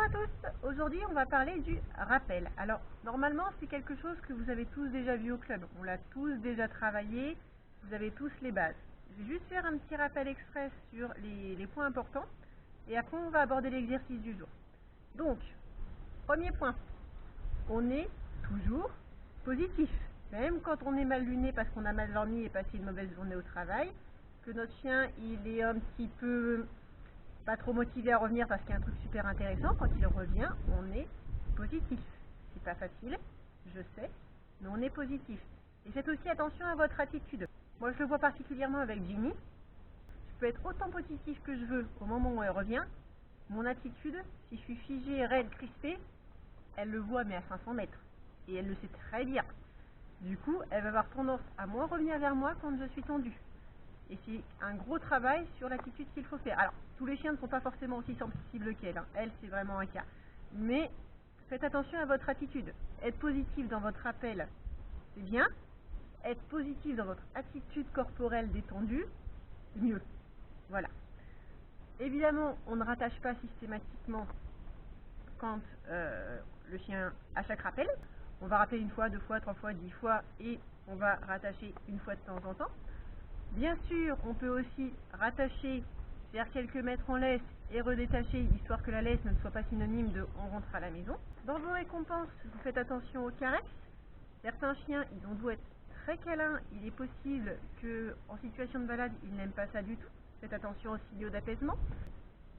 à tous. Aujourd'hui, on va parler du rappel. Alors, normalement, c'est quelque chose que vous avez tous déjà vu au club. On l'a tous déjà travaillé. Vous avez tous les bases. Je vais juste faire un petit rappel express sur les points importants. Et après, on va aborder l'exercice du jour. Donc, premier point. On est toujours positif. Même quand on est mal luné parce qu'on a mal dormi et passé une mauvaise journée au travail, que notre chien, il est un petit peu pas trop motivé à revenir parce qu'il y a un truc super intéressant, quand il revient, on est positif. C'est pas facile, je sais, mais on est positif. Et faites aussi attention à votre attitude. Moi, je le vois particulièrement avec Ginny. Je peux être autant positif que je veux au moment où elle revient. Mon attitude, si je suis figée, raide, crispée, elle le voit mais à 500 mètres. Et elle le sait très bien. Du coup, elle va avoir tendance à moins revenir vers moi quand je suis tendue. Et c'est un gros travail sur l'attitude qu'il faut faire. Alors, tous les chiens ne sont pas forcément aussi sensibles qu'elle. Elle, c'est vraiment un cas. Mais faites attention à votre attitude. Être positif dans votre appel, c'est bien. Être positif dans votre attitude corporelle détendue, c'est mieux. Voilà. Évidemment, on ne rattache pas systématiquement quand le chien à chaque rappel. On va rappeler une fois, 2 fois, 3 fois, 10 fois et on va rattacher une fois de temps en temps. Bien sûr, on peut aussi rattacher, faire quelques mètres en laisse et redétacher, histoire que la laisse ne soit pas synonyme de on rentre à la maison. Dans vos récompenses, vous faites attention aux caresses. Certains chiens, ils ont beau être très câlins, il est possible qu'en situation de balade, ils n'aiment pas ça du tout. Faites attention aux signaux d'apaisement.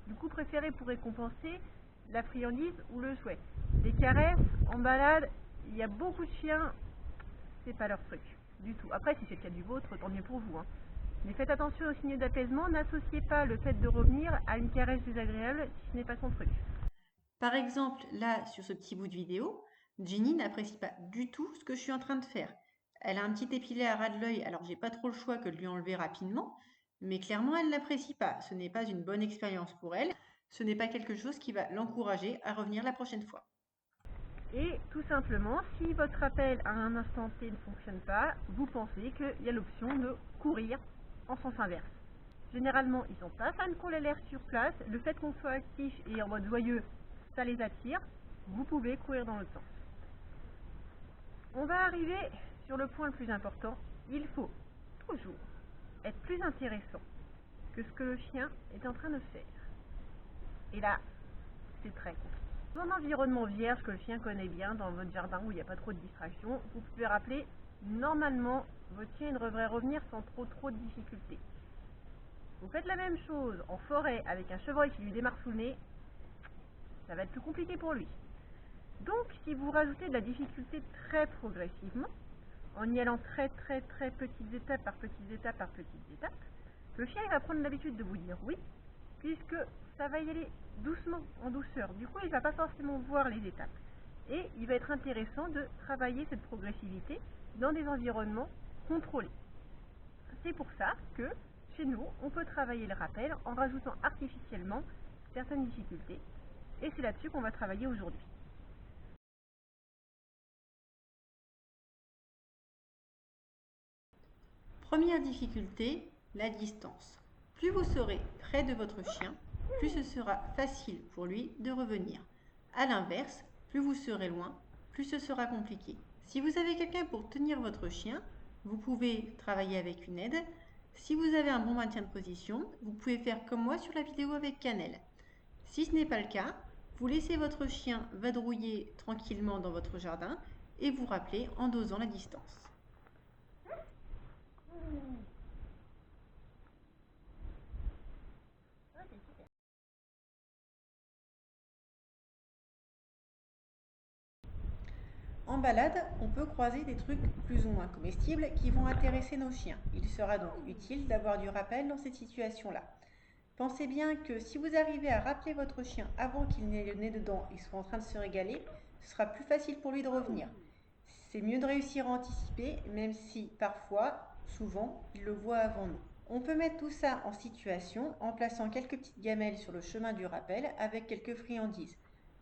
Du coup, préférez pour récompenser la friandise ou le jouet. Les caresses, en balade, il y a beaucoup de chiens, c'est pas leur truc du tout. Après, si c'est le cas du vôtre, tant mieux pour vous. Mais faites attention aux signaux d'apaisement, n'associez pas le fait de revenir à une caresse désagréable si ce n'est pas son truc. Par exemple, là, sur ce petit bout de vidéo, Ginny n'apprécie pas du tout ce que je suis en train de faire. Elle a un petit épilet à ras de l'œil, alors j'ai pas trop le choix que de lui enlever rapidement, mais clairement, elle n'apprécie pas. Ce n'est pas une bonne expérience pour elle. Ce n'est pas quelque chose qui va l'encourager à revenir la prochaine fois. Et tout simplement, si votre appel à un instant T ne fonctionne pas, vous pensez qu'il y a l'option de courir en sens inverse. Généralement, ils sont pas fans qu'on ait l'air sur place. Le fait qu'on soit actif et en mode joyeux, ça les attire. Vous pouvez courir dans l'autre sens. On va arriver sur le point le plus important. Il faut toujours être plus intéressant que ce que le chien est en train de faire. Et là, c'est très compliqué. Dans un environnement vierge que le chien connaît bien, dans votre jardin où il n'y a pas trop de distractions, vous pouvez rappeler, normalement, votre chien devrait revenir sans trop de difficultés. Vous faites la même chose en forêt avec un chevreuil qui lui démarre sous le nez, ça va être plus compliqué pour lui. Donc, si vous rajoutez de la difficulté très progressivement, en y allant très petites étapes par petites étapes par petites étapes, le chien va prendre l'habitude de vous dire oui, puisque ça va y aller doucement, en douceur. Du coup, il ne va pas forcément voir les étapes. Et il va être intéressant de travailler cette progressivité dans des environnements contrôlés. C'est pour ça que, chez nous, on peut travailler le rappel en rajoutant artificiellement certaines difficultés. Et c'est là-dessus qu'on va travailler aujourd'hui. Première difficulté, la distance. Plus vous serez près de votre chien, plus ce sera facile pour lui de revenir. A l'inverse, plus vous serez loin, plus ce sera compliqué. Si vous avez quelqu'un pour tenir votre chien, vous pouvez travailler avec une aide. Si vous avez un bon maintien de position, vous pouvez faire comme moi sur la vidéo avec Cannelle. Si ce n'est pas le cas, vous laissez votre chien vadrouiller tranquillement dans votre jardin et vous rappelez en dosant la distance. En balade, on peut croiser des trucs plus ou moins comestibles qui vont intéresser nos chiens. Il sera donc utile d'avoir du rappel dans cette situation-là. Pensez bien que si vous arrivez à rappeler votre chien avant qu'il n'ait le nez dedans et soit en train de se régaler, ce sera plus facile pour lui de revenir. C'est mieux de réussir à anticiper, même si parfois, souvent, il le voit avant nous. On peut mettre tout ça en situation en plaçant quelques petites gamelles sur le chemin du rappel avec quelques friandises.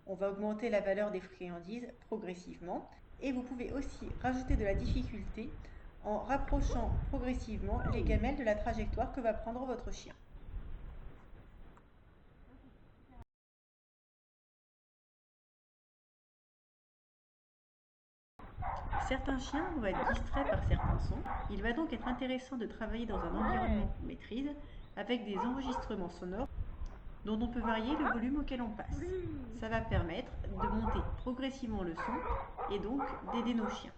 On va augmenter la valeur des friandises progressivement et vous pouvez aussi rajouter de la difficulté en rapprochant progressivement les gamelles de la trajectoire que va prendre votre chien. Certains chiens vont être distraits par certains sons. Il va donc être intéressant de travailler dans un environnement qu'on maîtrise avec des enregistrements sonores dont on peut varier le volume auquel on passe. Ça va permettre de monter progressivement le son et donc d'aider nos chiens.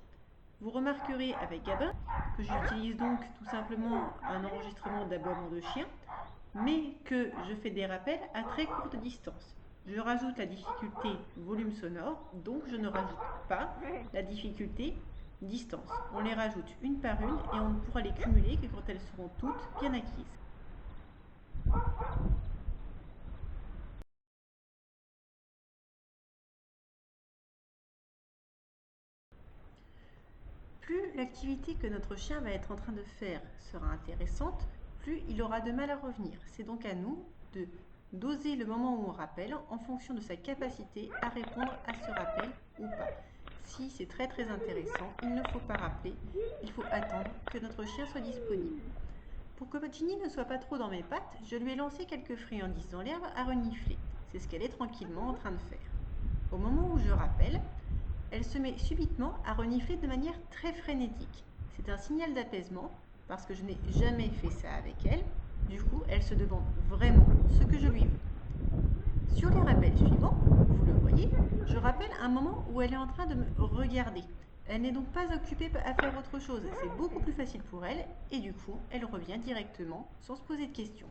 Vous remarquerez avec Gabin que j'utilise donc tout simplement un enregistrement d'aboiement de chien, mais que je fais des rappels à très courte distance. Je rajoute la difficulté volume sonore, donc je ne rajoute pas la difficulté distance. On les rajoute une par une et on ne pourra les cumuler que quand elles seront toutes bien acquises. Plus l'activité que notre chien va être en train de faire sera intéressante, plus il aura de mal à revenir. C'est donc à nous de doser le moment où on rappelle en fonction de sa capacité à répondre à ce rappel ou pas. Si c'est très intéressant, il ne faut pas rappeler, il faut attendre que notre chien soit disponible. Pour que Ginny ne soit pas trop dans mes pattes, je lui ai lancé quelques friandises dans l'herbe à renifler. C'est ce qu'elle est tranquillement en train de faire. Au moment où je rappelle, elle se met subitement à renifler de manière très frénétique. C'est un signal d'apaisement parce que je n'ai jamais fait ça avec elle. Du coup, elle se demande vraiment ce que je lui veux. Sur les rappels suivants, vous le voyez, je rappelle un moment où elle est en train de me regarder. Elle n'est donc pas occupée à faire autre chose. C'est beaucoup plus facile pour elle et du coup, elle revient directement sans se poser de questions.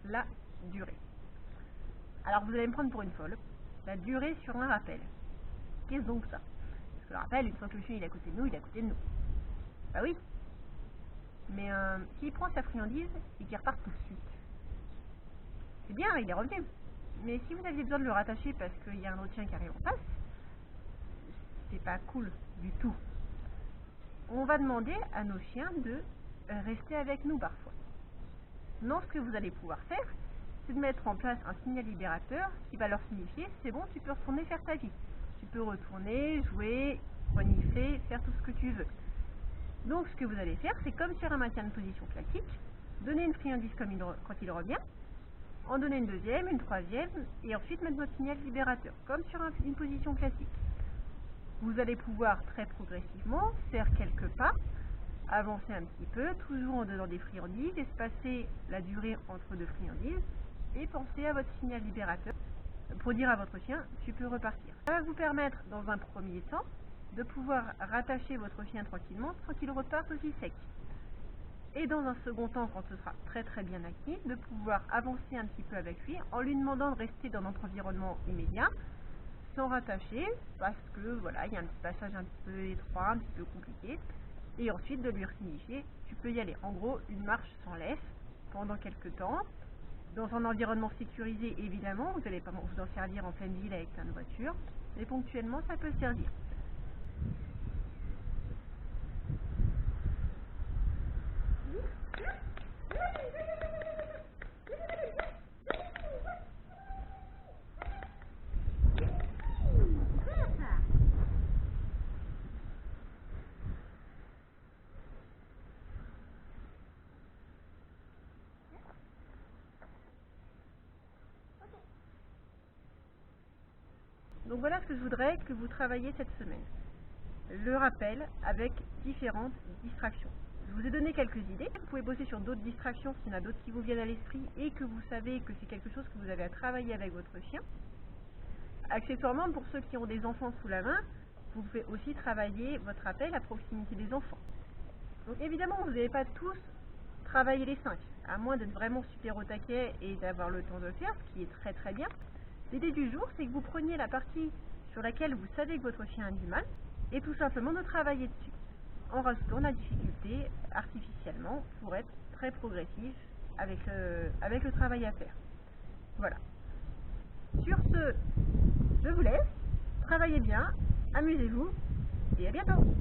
La durée. Alors vous allez me prendre pour une folle. La durée sur un rappel. Qu'est-ce donc ça? Parce que le rappel, une fois que le chien il est à côté de nous, il est à côté de nous. Bah oui. Mais s'il prend sa friandise et qu'il repart tout de suite, c'est bien, il est revenu. Mais si vous aviez besoin de le rattacher parce qu'il y a un autre chien qui arrive en face, c'est pas cool du tout. On va demander à nos chiens de rester avec nous parfois. Non, ce que vous allez pouvoir faire, c'est de mettre en place un signal libérateur qui va leur signifier c'est bon, tu peux retourner faire ta vie. Tu peux retourner, jouer, renifler, faire tout ce que tu veux. Donc ce que vous allez faire, c'est comme sur un maintien de position classique, donner une friandise quand il revient, en donner une deuxième, une troisième, et ensuite mettre votre signal libérateur, comme sur une position classique. Vous allez pouvoir très progressivement faire quelques pas, avancer un petit peu, toujours en donnant des friandises, espacer la durée entre deux friandises, et penser à votre signal libérateur pour dire à votre chien, tu peux repartir. Ça va vous permettre, dans un premier temps, de pouvoir rattacher votre chien tranquillement sans qu'il reparte aussi sec. Et dans un second temps, quand ce sera très bien acquis, de pouvoir avancer un petit peu avec lui en lui demandant de rester dans notre environnement immédiat, sans rattacher, parce que voilà, il y a un petit passage un petit peu étroit, un petit peu compliqué, et ensuite de lui signifier, tu peux y aller. En gros, une marche sans laisse pendant quelques temps, dans un environnement sécurisé évidemment, vous n'allez pas vous en servir en pleine ville avec plein de voitures, mais ponctuellement ça peut servir. Donc voilà ce que je voudrais que vous travailliez cette semaine. Le rappel avec différentes distractions. Je vous ai donné quelques idées. Vous pouvez bosser sur d'autres distractions s'il y en a d'autres qui vous viennent à l'esprit et que vous savez que c'est quelque chose que vous avez à travailler avec votre chien. Accessoirement, pour ceux qui ont des enfants sous la main, vous pouvez aussi travailler votre rappel à proximité des enfants. Donc évidemment, vous n'allez pas tous travailler les 5, à moins d'être vraiment super au taquet et d'avoir le temps de le faire, ce qui est très bien. L'idée du jour, c'est que vous preniez la partie sur laquelle vous savez que votre chien a du mal et tout simplement de travailler dessus, en rajoutant la difficulté artificiellement pour être très progressif avec le travail à faire. Voilà. Sur ce, je vous laisse, travaillez bien, amusez-vous et à bientôt.